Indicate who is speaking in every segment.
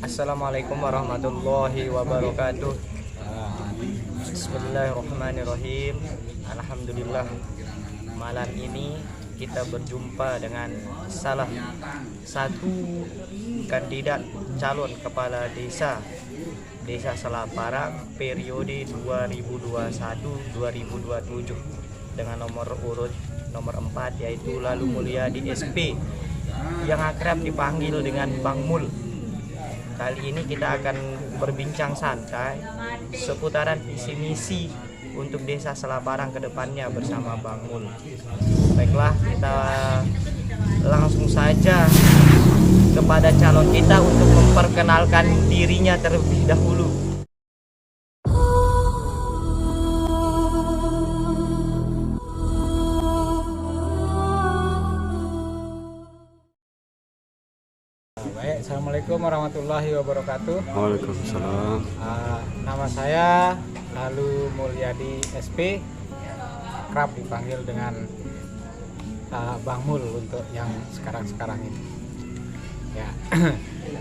Speaker 1: Assalamualaikum warahmatullahi wabarakatuh. Bismillahirrahmanirrahim. Alhamdulillah, malam ini kita berjumpa dengan salah satu kandidat calon kepala Desa Selaparang periode 2021-2027 dengan nomor urut nomor 4, yaitu Lalu Mulyadi SP yang akrab dipanggil dengan Bang Mul. Kali ini kita akan berbincang santai seputaran visi misi untuk Desa Selaparang ke depannya bersama Bang Mul. Baiklah, kita langsung saja kepada calon kita untuk memperkenalkan dirinya terlebih dahulu.
Speaker 2: Baik, Assalamualaikum warahmatullahi wabarakatuh.
Speaker 3: Waalaikumsalam.
Speaker 2: Nama saya Lalu Mulyadi SP, kerap dipanggil dengan Bang Mul untuk yang sekarang ini. Ya,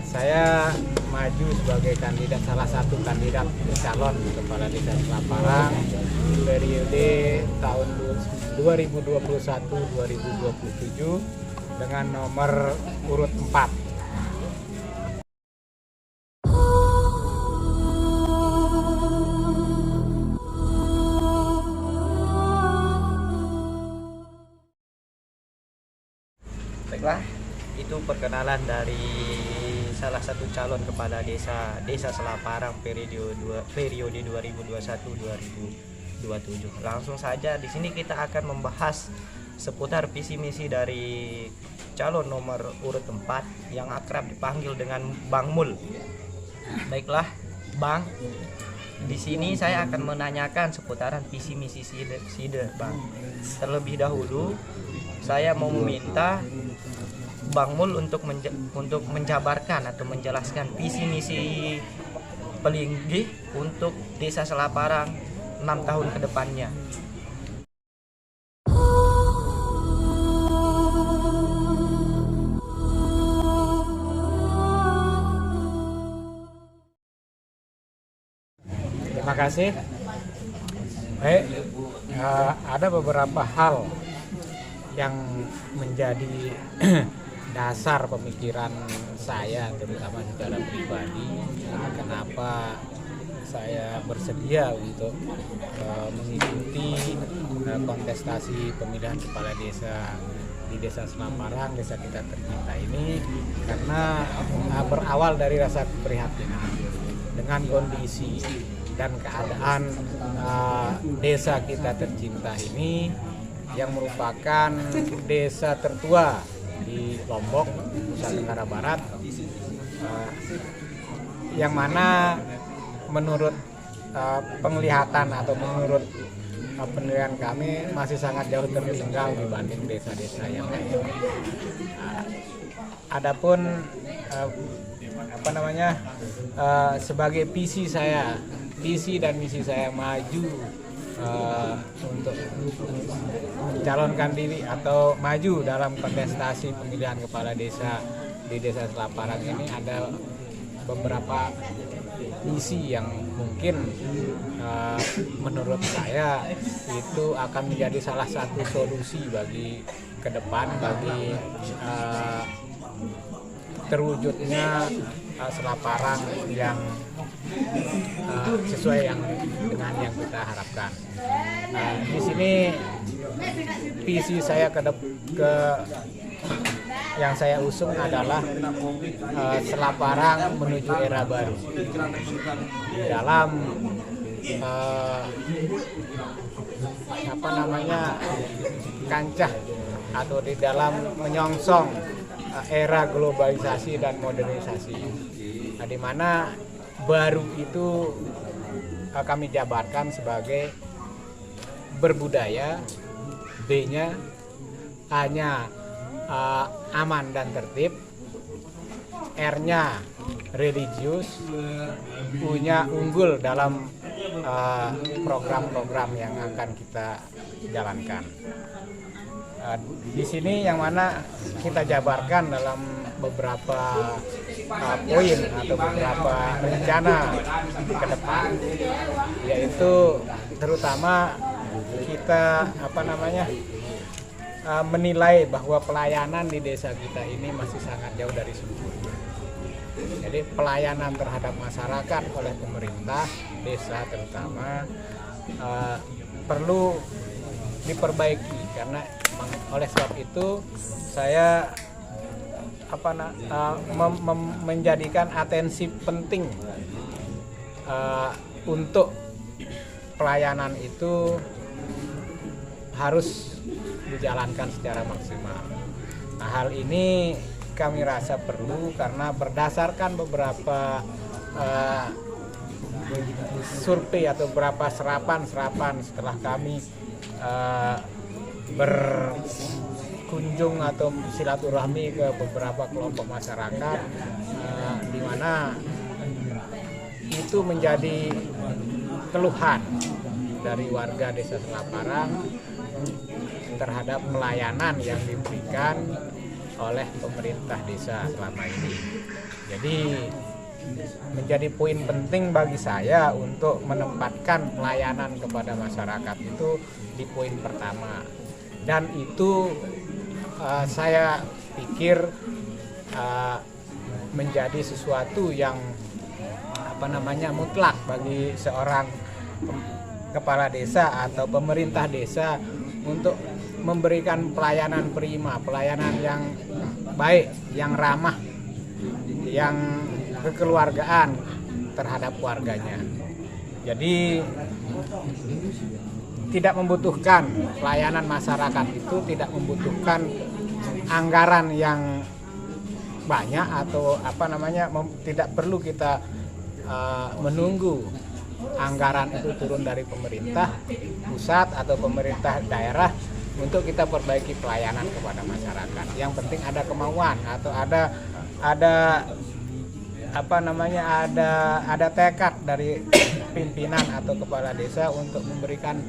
Speaker 2: saya maju sebagai salah satu kandidat calon kepala Desa Selaparang periode tahun 2021-2027 dengan nomor urut 4.
Speaker 1: Baiklah, itu perkenalan dari salah satu calon kepala Desa Selaparang periode 2021-2027. Langsung saja di sini kita akan membahas seputar visi misi dari calon nomor urut 4 yang akrab dipanggil dengan Bang Mul. Baiklah, Bang. Di sini saya akan menanyakan seputaran visi misi SIDE, Bang. Terlebih dahulu saya mau meminta Bang Mul untuk menjabarkan atau menjelaskan visi misi Pelinggih untuk Desa Selaparang 6 tahun ke depannya.
Speaker 2: Terima kasih. Baik, ada beberapa hal yang menjadi dasar pemikiran saya, terutama secara pribadi, kenapa saya bersedia untuk mengikuti kontestasi pemilihan kepala desa di Desa Selaparang, desa kita tercinta ini, karena berawal dari rasa keprihatinan dengan kondisi dan keadaan desa kita tercinta ini, yang merupakan desa tertua di Lombok, Nusa Tenggara Barat, yang mana menurut penglihatan atau menurut penilaian kami masih sangat jauh tertinggal dibanding desa-desa yang lain. Adapun sebagai visi dan misi saya maju untuk mencalonkan diri atau maju dalam kontestasi pemilihan kepala desa di Desa Selaparang ini, ada beberapa misi yang mungkin menurut saya itu akan menjadi salah satu solusi bagi ke depan, bagi terwujudnya Selaparang yang sesuai dengan yang kita harapkan. Di sini visi saya yang saya usung adalah Selaparang menuju era baru dalam kancah atau di dalam menyongsong era globalisasi dan modernisasi, di mana baru itu kami jabarkan sebagai berbudaya, B-nya, A-nya aman dan tertib, R-nya religius, U-nya unggul dalam program-program yang akan kita jalankan. Di sini yang mana kita jabarkan dalam beberapa poin atau beberapa rencana ke depan, yaitu terutama kita menilai bahwa pelayanan di desa kita ini masih sangat jauh dari sempurna. Jadi pelayanan terhadap masyarakat oleh pemerintah desa terutama perlu diperbaiki, karena oleh sebab itu saya menjadikan atensi penting untuk pelayanan itu harus dijalankan secara maksimal. Nah, hal ini kami rasa perlu karena berdasarkan beberapa survei atau beberapa serapan setelah kami berkunjung atau silaturahmi ke beberapa kelompok masyarakat, di mana itu menjadi keluhan dari warga Desa Selaparang terhadap pelayanan yang diberikan oleh pemerintah desa selama ini. Jadi menjadi poin penting bagi saya untuk menempatkan pelayanan kepada masyarakat itu di poin pertama, dan itu saya pikir menjadi sesuatu yang mutlak bagi seorang kepala desa atau pemerintah desa untuk memberikan pelayanan prima, pelayanan yang baik, yang ramah, yang kekeluargaan terhadap warganya. Jadi tidak membutuhkan pelayanan masyarakat itu tidak membutuhkan anggaran yang banyak atau tidak perlu kita menunggu anggaran itu turun dari pemerintah pusat atau pemerintah daerah untuk kita perbaiki pelayanan kepada masyarakat. Yang penting ada kemauan atau ada tekad dari pimpinan atau kepala desa untuk memberikan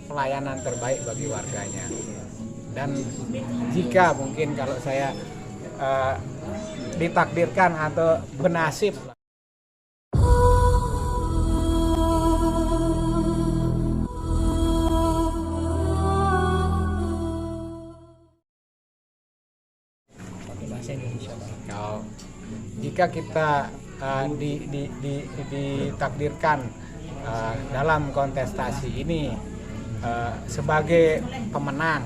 Speaker 2: pelayanan terbaik bagi warganya. Dan jika mungkin kalau saya ditakdirkan atau bernasib jika kita ditakdirkan dalam kontestasi ini sebagai pemenang,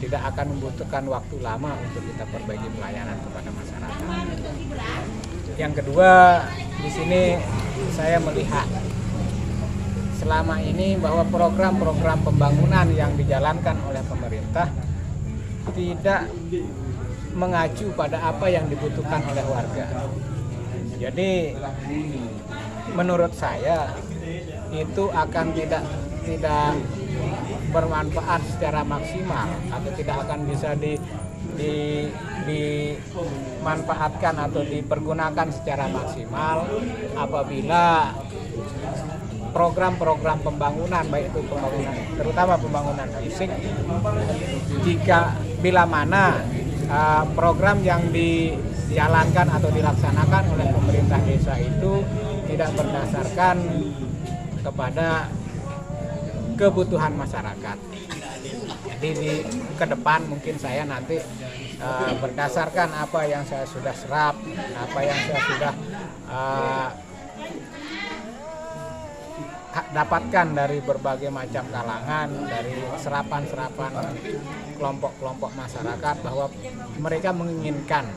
Speaker 2: tidak akan membutuhkan waktu lama untuk kita perbaiki pelayanan kepada masyarakat. Yang kedua, di sini saya melihat selama ini bahwa program-program pembangunan yang dijalankan oleh pemerintah tidak mengacu pada apa yang dibutuhkan oleh warga. Jadi menurut saya itu akan tidak bermanfaat secara maksimal atau tidak akan bisa dimanfaatkan atau dipergunakan secara maksimal apabila program-program pembangunan, baik itu pembangunan terutama pembangunan fisik, bila mana program yang dijalankan atau dilaksanakan oleh pemerintah desa itu tidak berdasarkan kepada kebutuhan masyarakat. Jadi ke depan mungkin saya nanti berdasarkan apa yang saya sudah serap, apa yang saya sudah dapatkan dari berbagai macam kalangan, dari serapan-serapan kelompok-kelompok masyarakat, bahwa mereka menginginkan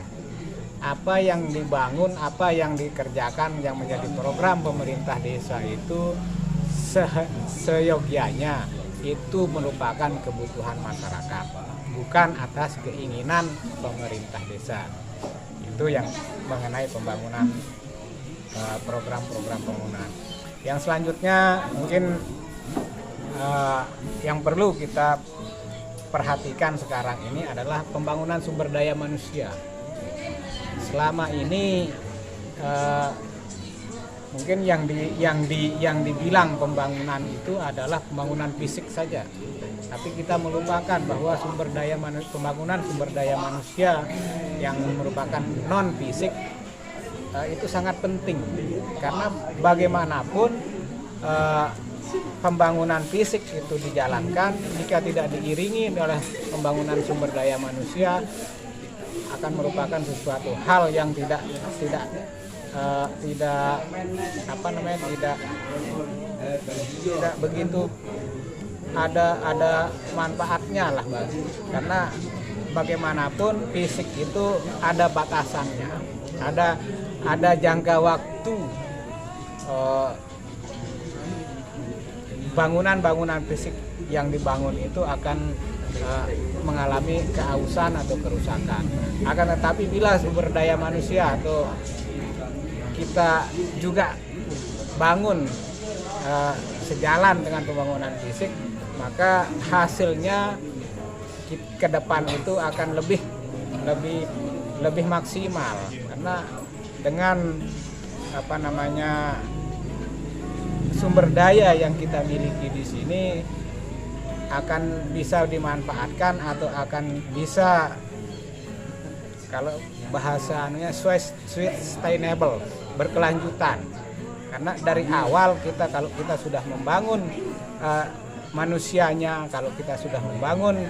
Speaker 2: apa yang dibangun, apa yang dikerjakan yang menjadi program pemerintah desa itu seyogianya itu merupakan kebutuhan masyarakat, bukan atas keinginan pemerintah desa. Itu yang mengenai pembangunan, program-program pembangunan. Yang selanjutnya mungkin yang perlu kita perhatikan sekarang ini adalah pembangunan sumber daya manusia. Selama ini Mungkin yang dibilang pembangunan itu adalah pembangunan fisik saja. Tapi kita melupakan bahwa pembangunan sumber daya manusia yang merupakan non fisik itu sangat penting, karena bagaimanapun pembangunan fisik itu dijalankan jika tidak diiringi oleh pembangunan sumber daya manusia akan merupakan sesuatu hal yang tidak begitu ada manfaatnya lah, karena bagaimanapun fisik itu ada batasannya, ada jangka waktu bangunan fisik yang dibangun itu akan mengalami keausan atau kerusakan. Akan tetapi bila sumber daya manusia atau kita juga bangun sejalan dengan pembangunan fisik, maka hasilnya ke depan itu akan lebih maksimal, karena dengan sumber daya yang kita miliki di sini akan bisa dimanfaatkan atau akan bisa, kalau bahasanya sustainable, berkelanjutan. Karena dari awal kalau kita sudah membangun manusianya, kalau kita sudah membangun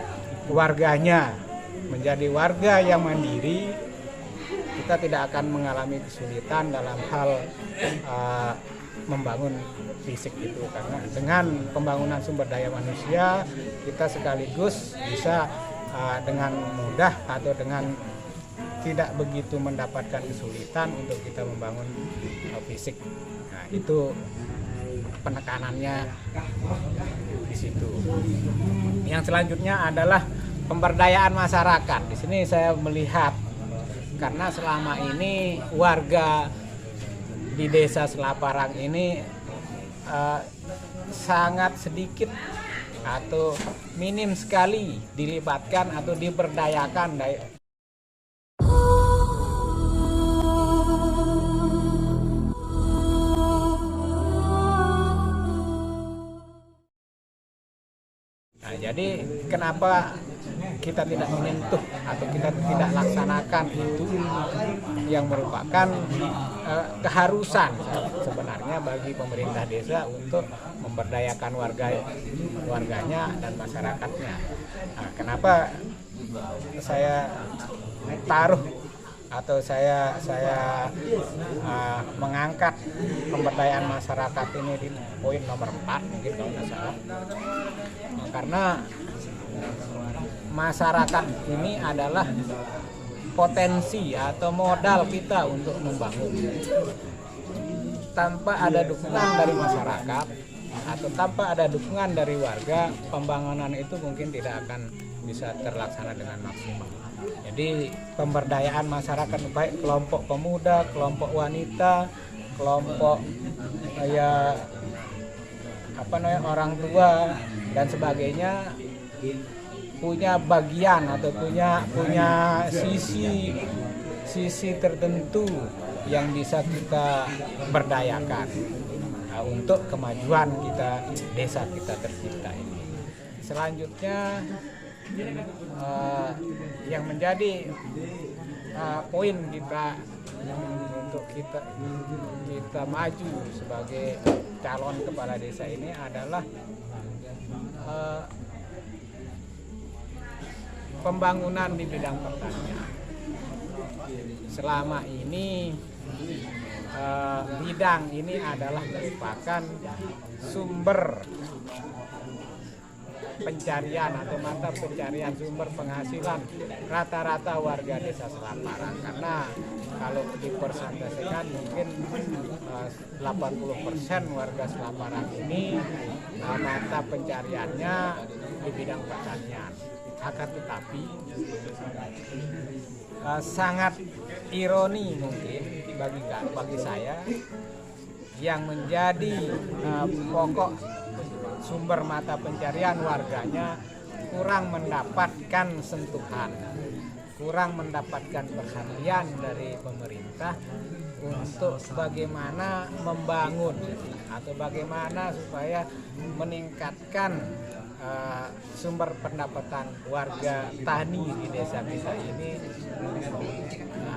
Speaker 2: warganya menjadi warga yang mandiri, kita tidak akan mengalami kesulitan dalam hal membangun fisik itu, karena dengan pembangunan sumber daya manusia kita sekaligus bisa dengan mudah atau dengan tidak begitu mendapatkan kesulitan untuk kita membangun fisik. Nah, itu penekanannya di situ. Yang selanjutnya adalah pemberdayaan masyarakat. Di sini saya melihat, karena selama ini warga di Desa Selaparang ini sangat sedikit atau minim sekali dilibatkan atau diberdayakan jadi kenapa kita tidak menyentuh atau kita tidak laksanakan itu yang merupakan keharusan sebenarnya bagi pemerintah desa untuk memberdayakan warganya dan masyarakatnya. Nah, kenapa saya taruh atau saya mengangkat pemberdayaan masyarakat ini di poin nomor 4 mungkin kalau nggak salah, karena masyarakat ini adalah potensi atau modal kita untuk membangun. Tanpa ada dukungan dari masyarakat atau tanpa ada dukungan dari warga, pembangunan itu mungkin tidak akan bisa terlaksana dengan maksimal. Jadi pemberdayaan masyarakat, baik kelompok pemuda, kelompok wanita, kelompok orang tua dan sebagainya, punya bagian atau punya sisi tertentu yang bisa kita berdayakan untuk kemajuan desa kita tercipta ini. Selanjutnya yang menjadi poin kita untuk kita maju sebagai calon kepala desa ini adalah pembangunan di bidang pertanian. Selama ini bidang ini adalah merupakan sumber pencarian atau mata pencarian, sumber penghasilan rata-rata warga Desa Selaparang, karena kalau dipersentasikan mungkin 80% warga Selaparang ini mata pencariannya di bidang pertanian. Akan tetapi sangat ironi mungkin bagi saya, yang menjadi pokok sumber mata pencarian warganya kurang mendapatkan sentuhan, kurang mendapatkan perhatian dari pemerintah untuk bagaimana membangun atau bagaimana supaya meningkatkan sumber pendapatan warga tani di desa kita ini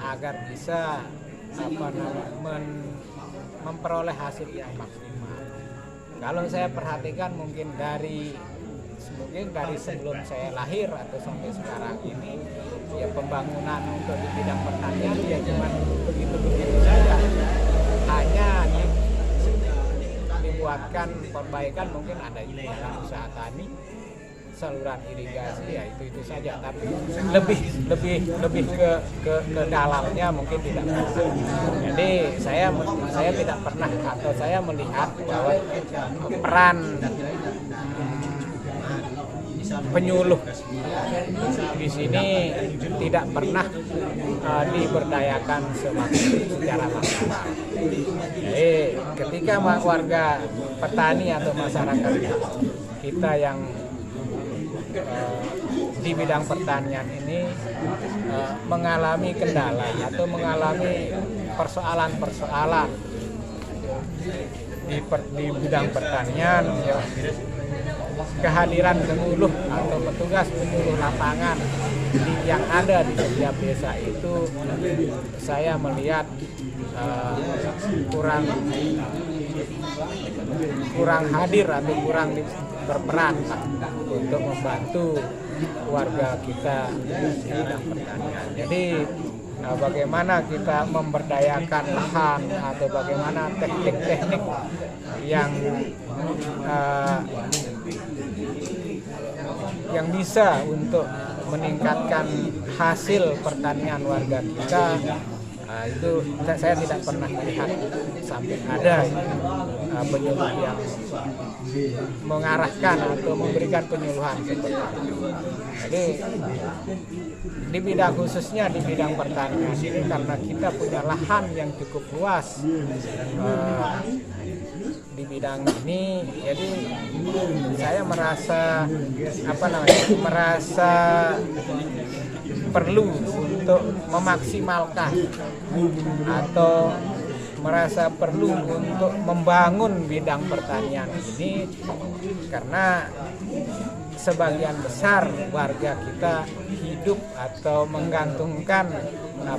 Speaker 2: agar bisa memperoleh hasil yang maksimal. Kalau saya perhatikan mungkin dari sebelum saya lahir atau sampai sekarang ini ya pembangunan untuk di bidang pertanian ya cuma begitu-begitu saja. Hanya dibuatkan perbaikan, mungkin ada usaha tani, saluran irigasi, ya itu saja, tapi lebih ke dalamnya mungkin tidak bisa. Jadi saya tidak pernah atau saya melihat bahwa peran penyuluh di sini tidak pernah diberdayakan secara maksimal. Jadi ketika warga petani atau masyarakat kita yang di bidang pertanian ini mengalami kendala atau mengalami persoalan-persoalan di bidang pertanian, ya, kehadiran penyuluh atau petugas penyuluh lapangan yang ada di setiap desa itu saya melihat kurang hadir atau kurang berperan untuk membantu warga kita di bidang pertanian. Jadi bagaimana kita memberdayakan lahan atau bagaimana teknik-teknik yang bisa untuk meningkatkan hasil pertanian warga kita, itu saya tidak pernah melihat sampai ada penyuluh yang mengarahkan atau memberikan penyuluhan seperti itu. Jadi di bidang khususnya di bidang pertanian ini karena kita punya lahan yang cukup luas di bidang ini, jadi saya merasa perlu untuk memaksimalkan atau merasa perlu untuk membangun bidang pertanian ini karena sebagian besar warga kita hidup atau menggantungkan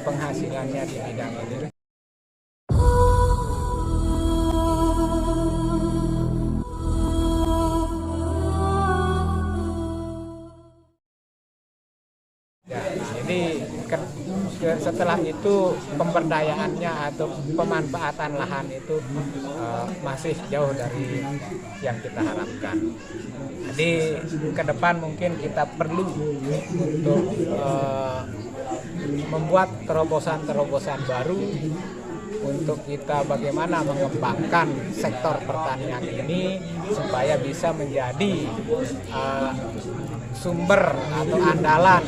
Speaker 2: penghasilannya di bidang ini. Jadi setelah itu pemberdayaannya atau pemanfaatan lahan itu masih jauh dari yang kita harapkan. Jadi ke depan mungkin kita perlu untuk membuat terobosan-terobosan baru untuk kita bagaimana mengembangkan sektor pertanian ini supaya bisa menjadi sumber atau andalan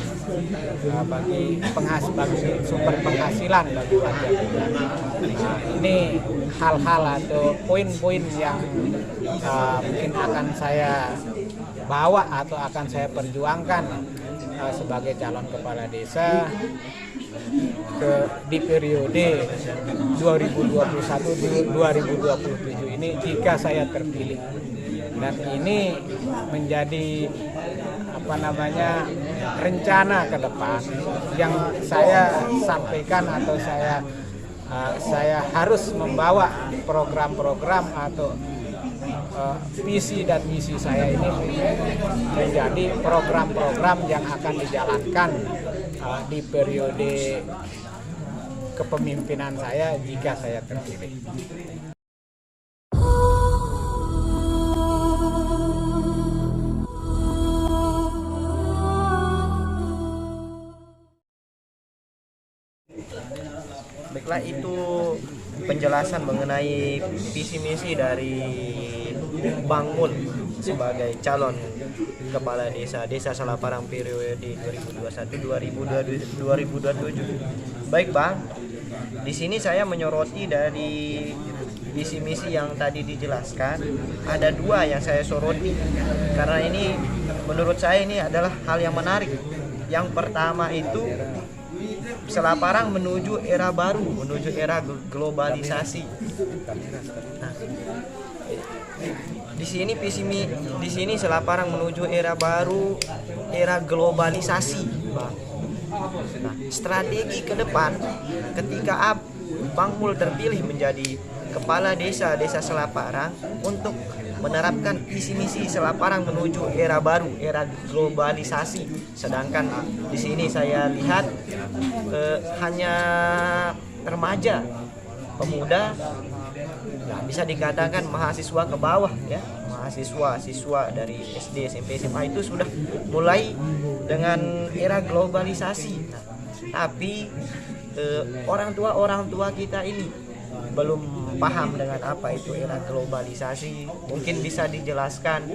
Speaker 2: bagi sumber penghasilan bagi warga kita. Ini hal-hal atau poin-poin yang mungkin akan saya bawa atau akan saya perjuangkan sebagai calon kepala desa di periode 2021-2027 ini jika saya terpilih. Dan ini menjadi rencana ke depan yang saya sampaikan atau saya harus membawa program-program atau visi dan misi saya ini menjadi program-program yang akan dijalankan di periode kepemimpinan saya jika saya terpilih.
Speaker 1: Baiklah, itu penjelasan mengenai visi misi dari Bang Mul sebagai calon kepala desa Salaparang periode 2021-2027. Baik Bang, di sini saya menyoroti dari visi misi yang tadi dijelaskan, ada dua yang saya soroti karena ini menurut saya ini adalah hal yang menarik. Yang pertama itu Selaparang menuju era baru, menuju era globalisasi. Nah, di sini Selaparang menuju era baru, era globalisasi, Bang. Nah, strategi ke depan ketika Bang Mul terpilih menjadi kepala desa Selaparang untuk menerapkan visi misi Selaparang menuju era baru, era globalisasi. Sedangkan di sini saya lihat hanya remaja, pemuda, nah, bisa dikatakan mahasiswa ke bawah ya, siswa dari SD, SMP, SMA itu sudah mulai dengan era globalisasi. Nah, tapi orang tua kita ini belum paham dengan apa itu era globalisasi. Mungkin bisa dijelaskan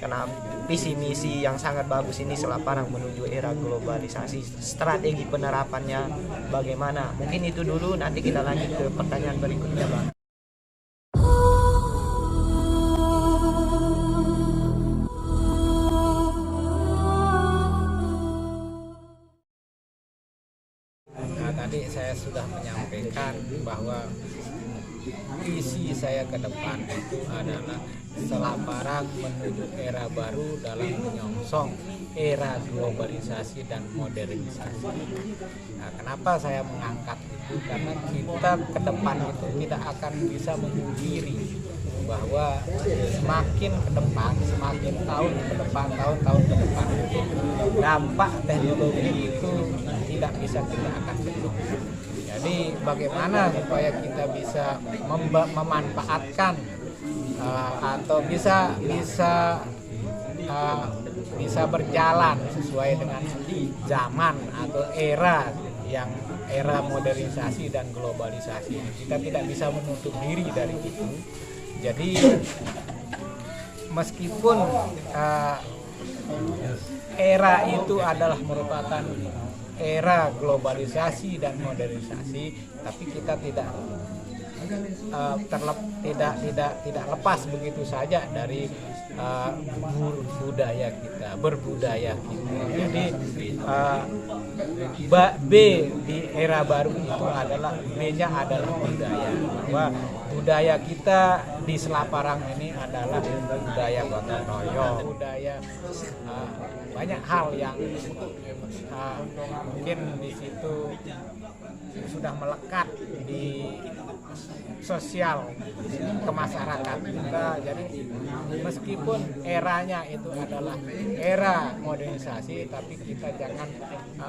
Speaker 1: kenapa visi misi yang sangat bagus ini Selaparang menuju era globalisasi, strategi penerapannya bagaimana. Mungkin itu dulu, nanti kita lanjut ke pertanyaan berikutnya, Bang.
Speaker 2: Nah, tadi saya sudah menyampaikan bahwa visi saya ke depan itu adalah Selaparang menuju era baru dalam menyongsong era globalisasi dan modernisasi. Nah, kenapa saya mengangkat itu? Karena kita ke depan itu tidak akan bisa memungkiri bahwa semakin ke depan, semakin tahun-tahun ke depan itu dampak teknologi itu tidak bisa kita akan bendung. Jadi bagaimana supaya kita bisa memanfaatkan atau bisa berjalan sesuai dengan zaman atau era modernisasi dan globalisasi. Kita tidak bisa menutup diri dari itu. Jadi meskipun era itu adalah merupakan era globalisasi dan modernisasi, tapi kita tidak lepas begitu saja dari berbudaya kita. Jadi B di era baru itu adalah B-nya adalah budaya. Bahwa budaya kita di Selaparang ini adalah budaya gotong royong, budaya banyak hal yang mungkin di situ sudah melekat di sosial kemasyarakatan kita. Jadi meskipun eranya itu adalah era modernisasi, tapi kita jangan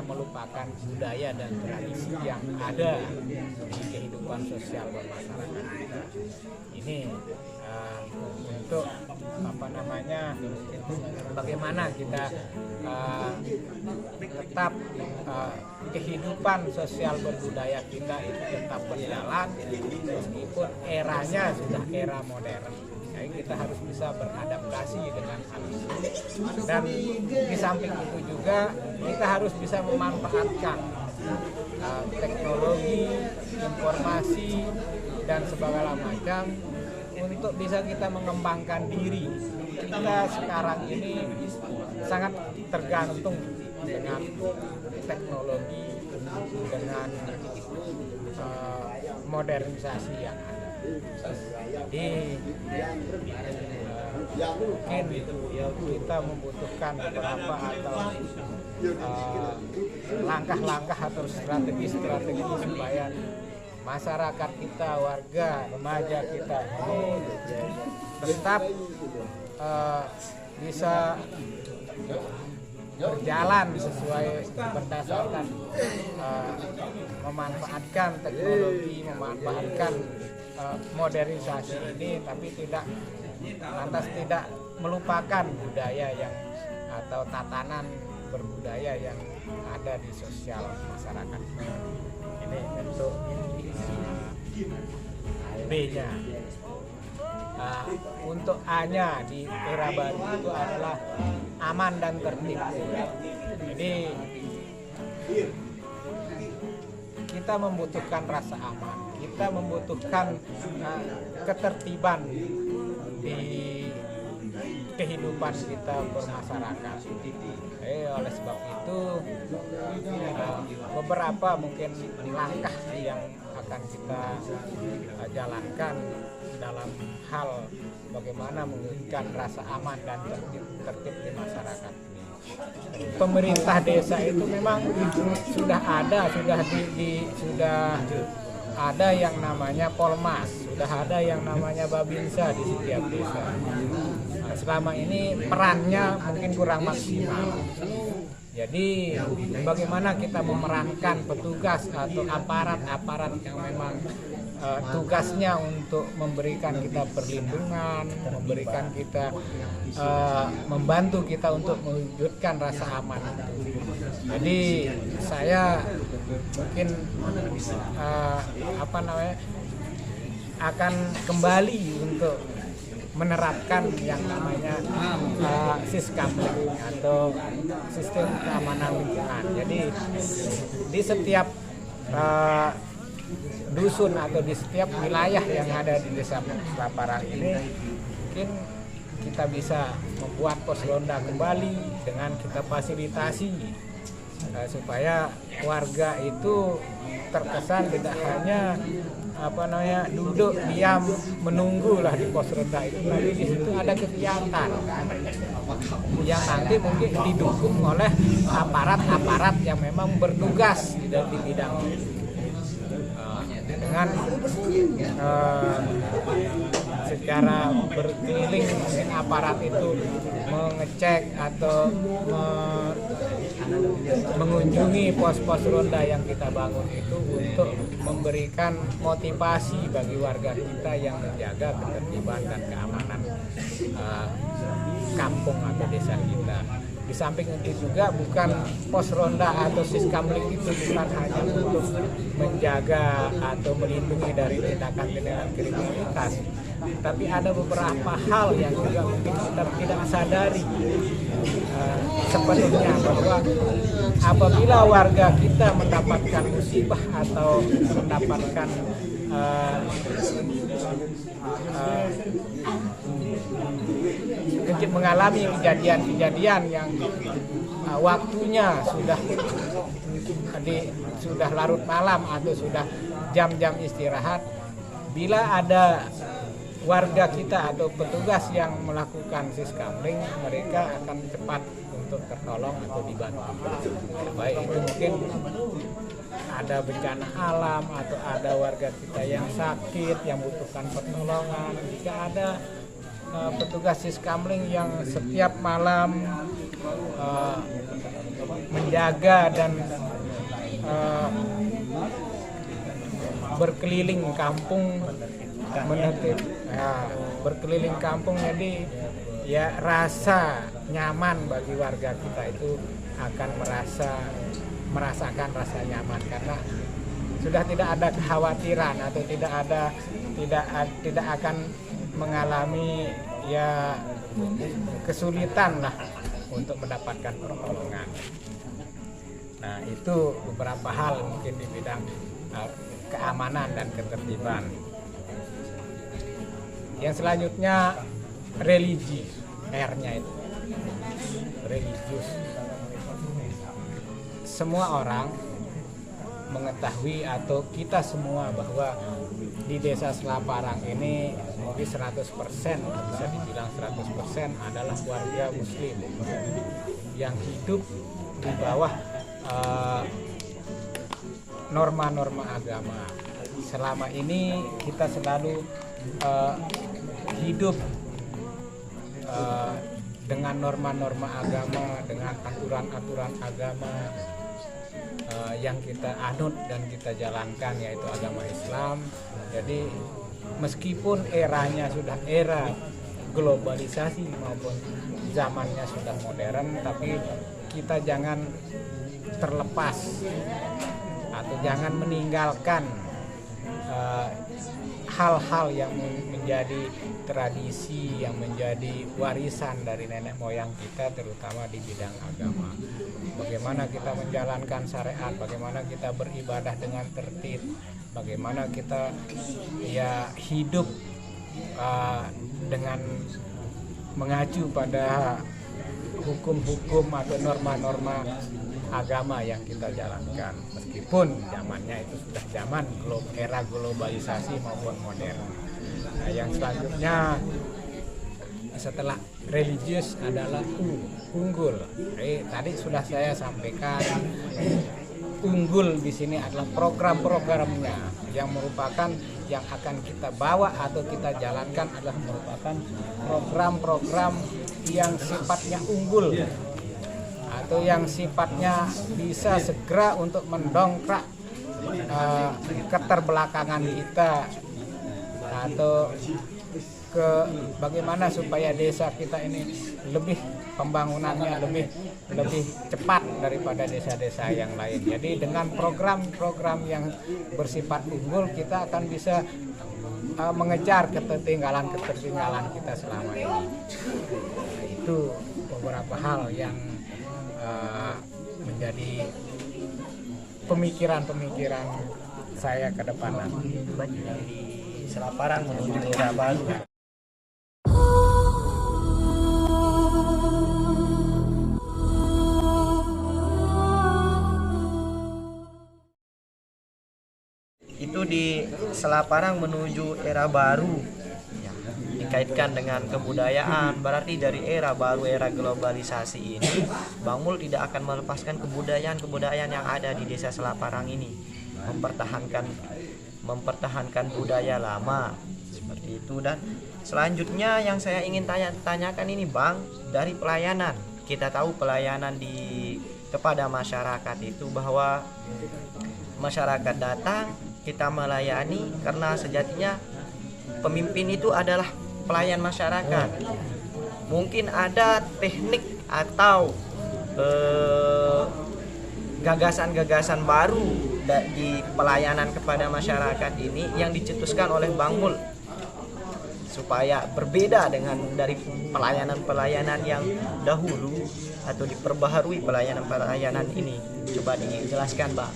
Speaker 2: melupakan budaya dan tradisi yang ada di kehidupan sosial bermasyarakat kita. Ini untuk bagaimana kita tetap kehidupan sosial berbudaya kita itu tetap berjalan meskipun eranya sudah era modern. Jadi kita harus bisa beradaptasi dengan hal itu. Dan di samping itu juga kita harus bisa memanfaatkan teknologi, informasi dan segala macam untuk bisa kita mengembangkan diri. Kita sekarang ini sangat tergantung dengan teknologi, dengan modernisasi yang ada. Jadi mungkin kita membutuhkan beberapa atau langkah-langkah atau strategi supaya masyarakat kita, warga, remaja kita ini tetap bisa berjalan sesuai berdasarkan memanfaatkan teknologi, memanfaatkan modernisasi ini, tapi lantas tidak melupakan budaya yang atau tatanan berbudaya yang ada di sosial masyarakat. Ini untuk B-nya. Untuk A-nya di era baru itu adalah aman dan tertib. Jadi kita membutuhkan rasa aman, kita membutuhkan ketertiban di kehidupan kita bermasyarakat. Oleh sebab itu beberapa mungkin langkah yang akan kita jalankan dalam hal bagaimana mewujudkan rasa aman dan tertib di masyarakat. Pemerintah desa itu memang sudah ada yang namanya Polmas, sudah ada yang namanya Babinsa di setiap desa. Nah, selama ini perannya mungkin kurang maksimal. Jadi bagaimana kita memerankan petugas atau aparat-aparat yang memang tugasnya untuk memberikan kita perlindungan, memberikan kita membantu kita untuk mewujudkan rasa aman itu. Jadi saya mungkin akan kembali untuk menerapkan yang namanya Siskamling atau sistem keamanan lingkungan. Jadi di setiap dusun atau di setiap wilayah yang ada di Desa Selaparang ini mungkin kita bisa membuat pos ronda kembali dengan kita fasilitasi supaya warga itu terkesan tidak hanya duduk diam menunggu lah di pos ronda itu, tapi di situ ada kegiatan yang nanti mungkin didukung oleh aparat-aparat yang memang bertugas di bidang dengan secara berkeliling aparat itu mengecek atau mengunjungi pos-pos ronda yang kita bangun itu untuk memberikan motivasi bagi warga kita yang menjaga ketertiban dan keamanan kampung atau desa kita. Di samping itu juga bukan pos ronda atau Siskamling itu bukan hanya untuk menjaga atau melindungi dari tindakan-tindakan kriminalitas, tapi ada beberapa hal yang juga mungkin kita tidak sadari sepenuhnya, bahwa apabila warga kita mendapatkan musibah atau mendapatkan mengalami kejadian-kejadian yang waktunya sudah larut malam atau sudah jam-jam istirahat, bila ada warga kita atau petugas yang melakukan Siskamling, mereka akan cepat untuk tertolong atau dibantu. Baik itu mungkin ada bencana alam atau ada warga kita yang sakit yang membutuhkan pertolongan, jika ada petugas Siskamling yang setiap malam menjaga dan berkeliling kampung berkeliling kampung, jadi ya rasa nyaman bagi warga kita itu akan merasakan rasa nyaman, karena sudah tidak ada kekhawatiran atau tidak akan mengalami ya kesulitan lah untuk mendapatkan pertolongan. Nah, itu beberapa hal mungkin di bidang keamanan dan ketertiban. Yang selanjutnya religi, R-nya itu religius. Semua orang mengetahui atau kita semua bahwa di Desa Selaparang ini mungkin 100%, bisa dibilang 100% adalah warga Muslim yang hidup di bawah norma-norma agama. Selama ini kita selalu hidup dengan norma-norma agama, dengan aturan-aturan agama yang kita anut dan kita jalankan, yaitu agama Islam. Jadi meskipun eranya sudah era globalisasi maupun zamannya sudah modern, tapi kita jangan terlepas atau jangan meninggalkan hal-hal yang menjadi tradisi, yang menjadi warisan dari nenek moyang kita, terutama di bidang agama. Bagaimana kita menjalankan syariat, bagaimana kita beribadah dengan tertib, bagaimana kita ya hidup dengan mengacu pada hukum-hukum atau norma-norma agama yang kita jalankan, meskipun zamannya itu sudah zaman era globalisasi maupun modern. Nah, yang selanjutnya setelah religius adalah unggul. Tadi sudah saya sampaikan, unggul di sini adalah program-programnya yang merupakan yang akan kita bawa atau kita jalankan adalah merupakan program-program yang sifatnya unggul atau yang sifatnya bisa segera untuk mendongkrak keterbelakangan kita atau bagaimana supaya desa kita ini lebih pembangunannya lebih cepat daripada desa-desa yang lain. Jadi dengan program-program yang bersifat unggul kita akan bisa mengejar ketertinggalan kita selama ini. Nah, itu beberapa hal yang menjadi pemikiran saya ke depan nanti.
Speaker 1: Di Selaparang menuju era baru. Itu di Selaparang menuju era baru ya, dikaitkan dengan kebudayaan, berarti dari era baru, era globalisasi ini Bang Mul tidak akan melepaskan kebudayaan yang ada di desa Selaparang ini, mempertahankan budaya lama seperti itu. Dan selanjutnya yang saya ingin tanyakan ini Bang, dari pelayanan, kita tahu pelayanan kepada masyarakat itu bahwa masyarakat datang, kita melayani karena sejatinya pemimpin itu adalah pelayan masyarakat. Mungkin ada teknik atau gagasan-gagasan baru di pelayanan kepada masyarakat ini yang dicetuskan oleh Bang Mul supaya berbeda dari pelayanan-pelayanan yang dahulu atau diperbaharui pelayanan-pelayanan ini. Coba dijelaskan Bang.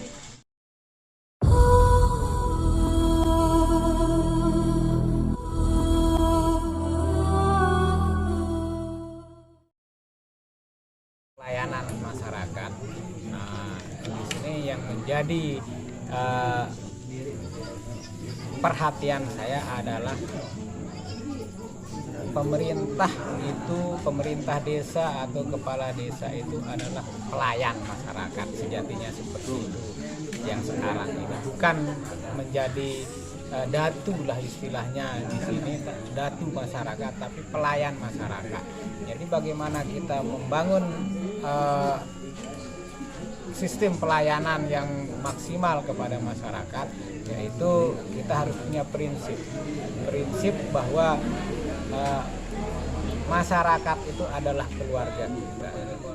Speaker 2: Pelayanan masyarakat. Nah, di sini yang menjadi perhatian saya adalah pemerintah desa atau kepala desa itu adalah pelayan masyarakat sejatinya seperti itu. Yang sekarang ini bukan menjadi datu lah istilahnya di sini, datu masyarakat, tapi pelayan masyarakat. Jadi bagaimana kita membangun sistem pelayanan yang maksimal kepada masyarakat, yaitu kita harus punya prinsip bahwa masyarakat itu adalah keluarga kita.